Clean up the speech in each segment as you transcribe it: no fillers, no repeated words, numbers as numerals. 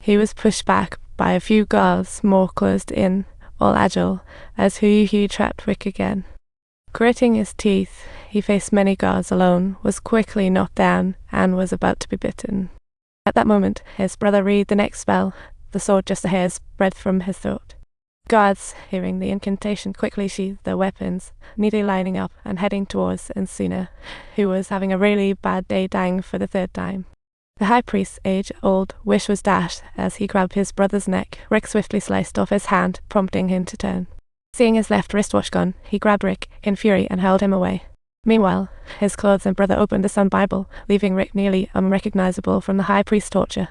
He was pushed back by a few guards more closed in, all agile, as he trapped Rick again. Gritting his teeth, he faced many guards alone, was quickly knocked down, and was about to be bitten. At that moment, his brother read the next spell, the sword just a hair's breadth from his throat. Guards, hearing the incantation, quickly sheathed their weapons, neatly lining up and heading towards Insuna, who was having a really bad day, dying for the third time. The high priest's age-old wish was dashed as he grabbed his brother's neck. Rick swiftly sliced off his hand, prompting him to turn. Seeing his left wristwatch gone, he grabbed Rick in fury and hurled him away. Meanwhile, his clothes and brother opened the Sun Bible, leaving Rick nearly unrecognizable from the high priest's torture.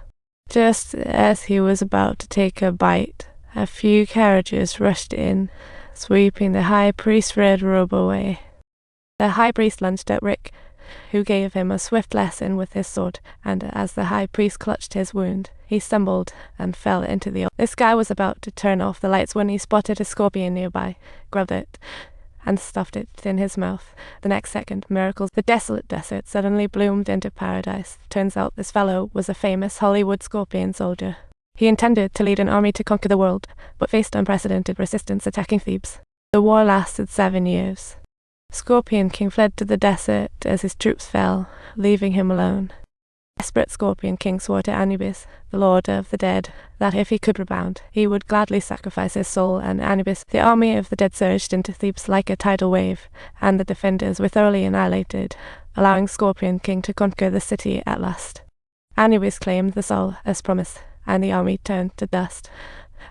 Just as he was about to take a bite, a few carriages rushed in, sweeping the high priest's red robe away. The high priest lunged at Rick, who gave him a swift lesson with his sword, and as the high priest clutched his wound, he stumbled and fell into the... This guy was about to turn off the lights when he spotted a scorpion nearby, grabbed it, and stuffed it in his mouth. The next second, miracles, the desolate desert suddenly bloomed into paradise. Turns out this fellow was a famous Hollywood scorpion soldier. He intended to lead an army to conquer the world, but faced unprecedented resistance attacking Thebes. The war lasted 7 years. Scorpion King fled to the desert as his troops fell, leaving him alone. Desperate Scorpion King swore to Anubis, the lord of the dead, that if he could rebound, he would gladly sacrifice his soul and Anubis. The army of the dead surged into Thebes like a tidal wave, and the defenders were thoroughly annihilated, allowing Scorpion King to conquer the city at last. Anubis claimed the soul as promised, and the army turned to dust,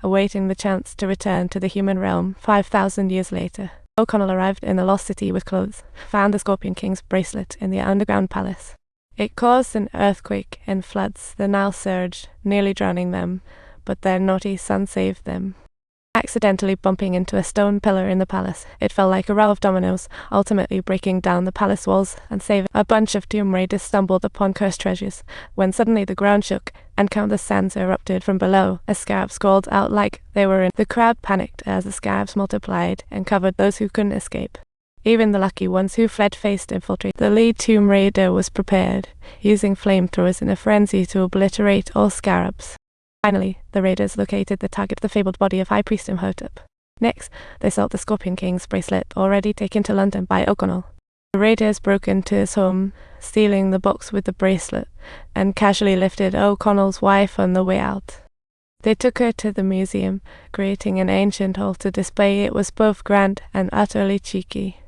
awaiting the chance to return to the human realm 5,000 years later. O'Connell arrived in the lost city with clothes, found the Scorpion King's bracelet in the underground palace. It caused an earthquake and floods. The Nile surged, nearly drowning them, but their naughty son saved them. Accidentally bumping into a stone pillar in the palace, it fell like a row of dominoes, ultimately breaking down the palace walls and saving. A bunch of tomb raiders stumbled upon cursed treasures, when suddenly the ground shook and countless sands erupted from below. A scarab crawled out like they were in. The crowd panicked as the scarabs multiplied and covered those who couldn't escape. Even the lucky ones who fled faced infiltrate. The lead tomb raider was prepared, using flamethrowers in a frenzy to obliterate all scarabs. Finally, the raiders located the target, the fabled body of High Priest Imhotep. Next, they sought the Scorpion King's bracelet, already taken to London by O'Connell. The raiders broke into his home, stealing the box with the bracelet, and casually lifted O'Connell's wife on the way out. They took her to the museum, creating an ancient hall to display. It was both grand and utterly cheeky.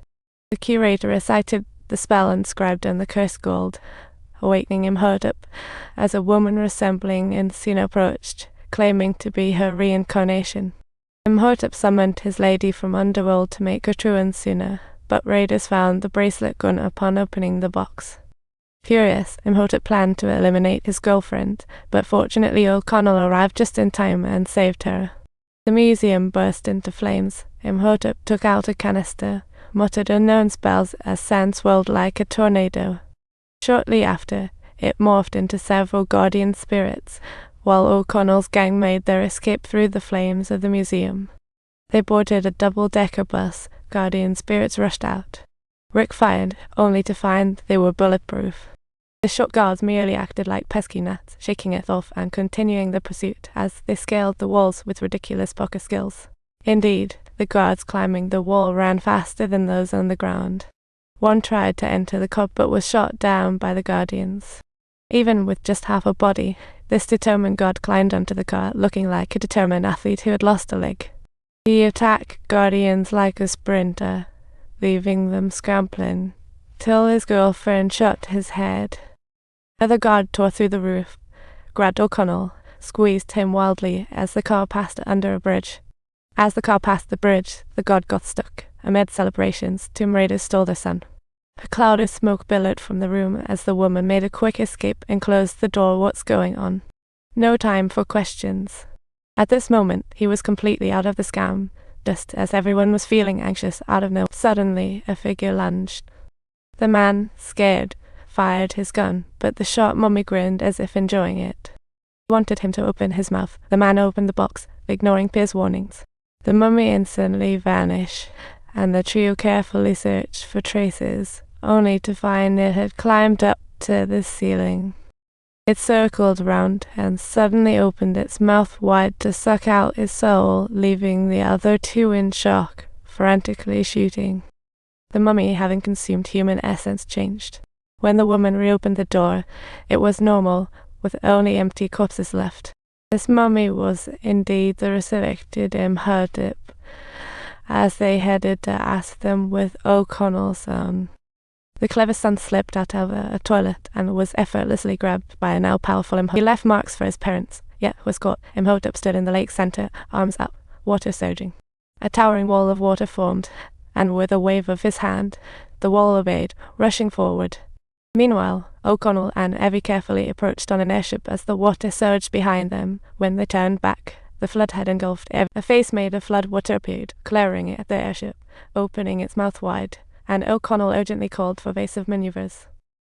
The curator recited the spell inscribed on the cursed gold, awakening Imhotep as a woman resembling Insuna approached, claiming to be her reincarnation. Imhotep summoned his lady from underworld to make her true Insuna, but raiders found the bracelet gone upon opening the box. Furious, Imhotep planned to eliminate his girlfriend, but fortunately O'Connell arrived just in time and saved her. The museum burst into flames. Imhotep took out a canister, muttered unknown spells as sand swirled like a tornado. Shortly after, it morphed into several guardian spirits, while O'Connell's gang made their escape through the flames of the museum. They boarded a double-decker bus. Guardian spirits rushed out. Rick fired, only to find they were bulletproof. The short guards merely acted like pesky gnats, shaking it off and continuing the pursuit as they scaled the walls with ridiculous poker skills. Indeed, the guards climbing the wall ran faster than those on the ground. One tried to enter the cop but was shot down by the guardians. Even with just half a body, this determined guard climbed onto the car, looking like a determined athlete who had lost a leg. He attacked guardians like a sprinter, leaving them scrambling, till his girlfriend shot his head. Another guard tore through the roof, grabbed O'Connell, squeezed him wildly as the car passed under a bridge. As the car passed the bridge, the guard got stuck. Amid celebrations, tomb raiders stole their son. A cloud of smoke billowed from the room as the woman made a quick escape and closed the door. What's going on? No time for questions. At this moment, he was completely out of the scam. Just as everyone was feeling anxious out of nowhere, suddenly a figure lunged. The man, scared, fired his gun, but the sharp mummy grinned as if enjoying it. He wanted him to open his mouth. The man opened the box, ignoring Pierre's warnings. The mummy instantly vanished, and the trio carefully searched for traces, only to find it had climbed up to the ceiling. It circled round and suddenly opened its mouth wide to suck out his soul, leaving the other two in shock, frantically shooting. The mummy, having consumed human essence, changed. When the woman reopened the door, it was normal, with only empty corpses left. This mummy was indeed the resurrected Imhotep, as they headed to ask them with O'Connell's son. The clever son slipped out of a toilet and was effortlessly grabbed by a now powerful Imhotep. He left marks for his parents, yet was caught. Imhotep stood in the lake's center, arms up, water surging. A towering wall of water formed, and with a wave of his hand, the wall obeyed, rushing forward. Meanwhile, O'Connell and Evie carefully approached on an airship as the water surged behind them. When they turned back, the flood had engulfed Evie. A face made of flood water appeared, glaring at the airship, opening its mouth wide, and O'Connell urgently called for evasive maneuvers.